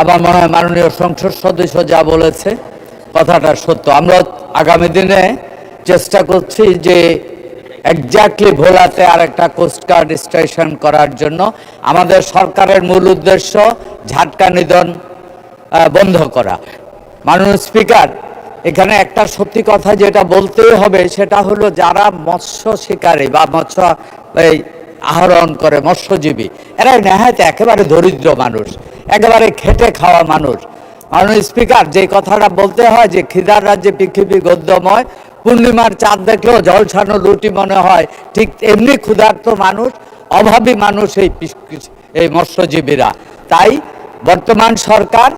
আমার মনে হয় মাননীয় সংসদ সদস্য যা বলেছে কথাটা সত্য। আমরা আগামী দিনে চেষ্টা করছি যে এক্স্যাক্টলি ভোলাতে আর একটা কোস্টগার্ড স্টেশন করার জন্য। আমাদের সরকারের মূল উদ্দেশ্য ঝাটকা নিধন বন্ধ করা। মাননীয় স্পিকার, এখানে একটা সত্যি কথা যেটা বলতেই হবে সেটা হলো যারা মৎস্য শিকারী বা মৎস্য আহরণ করে মৎস্যজীবী, এরা নেহায়ত একেবারে দরিদ্র মানুষ, একেবারে খেটে খাওয়া মানুষ। মাননীয় স্পিকার, যে কথাটা বলতে হয় যে খিদার রাজ্যে পৃথিবী গদ্যময়, পূর্ণিমার চাঁদ দেখলেও ঝলসানো রুটি মনে হয়, ঠিক এমনি ক্ষুধার্ত মানুষ, অভাবী মানুষ এই মৎস্যজীবীরা। তাই বর্তমান সরকার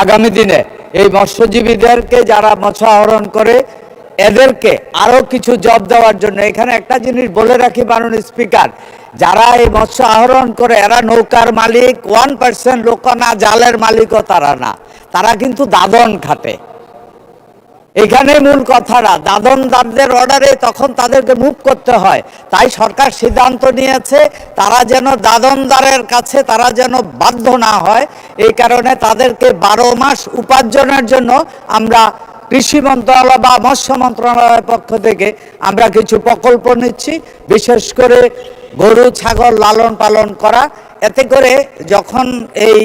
আগামী দিনে এই মৎস্যজীবীদেরকে যারা মৎস্য আহরণ করে এদেরকে আরও কিছু জব দেওয়ার জন্য, এখানে একটা জিনিস বলে রাখি মাননীয় স্পিকার, যারা এই মৎস্য আহরণ করে এরা নৌকার মালিক 1% লোক না, জালের মালিকও তারা না, তারা কিন্তু দাদন খাটে। এখানে মূল কথাটা, দাদনদারদের অর্ডারে তখন তাদেরকে মুভ করতে হয়। তাই সরকার সিদ্ধান্ত নিয়েছে তারা যেন দাদনদারের কাছে তারা যেন বাধ্য না হয়, এই কারণে তাদেরকে 12 মাস উপার্জনের জন্য আমরা কৃষি মন্ত্রণালয় বা মৎস্য মন্ত্রণালয়ের পক্ষ থেকে আমরা কিছু প্রকল্প নিচ্ছি, বিশেষ করে গরু ছাগল লালন পালন করা। এতে করে যখন এই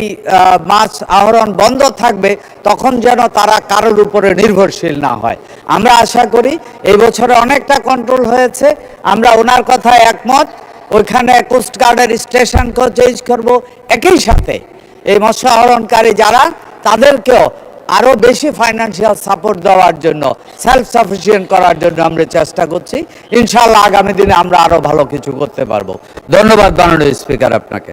মাছ আহরণ বন্ধ থাকবে তখন যেন তারা কারোর উপরে নির্ভরশীল না হয়। আমরা আশা করি এই বছরে অনেকটা কন্ট্রোল হয়েছে, আমরা ওনার কথায় একমত। ওইখানে কোস্টগার্ডের স্টেশনকেও চেঞ্জ করব, একই সাথে এই মৎস্য আহরণকারী যারা তাদেরকেও আরও বেশি ফাইন্যান্সিয়াল সাপোর্ট দেওয়ার জন্য, সেলফ সাফিসিয়েন্ট করার জন্য আমরা চেষ্টা করছি। ইনশাআল্লাহ আগামী দিনে আমরা আরও ভালো কিছু করতে পারবো। ধন্যবাদ মাননীয় স্পিকার আপনাকে।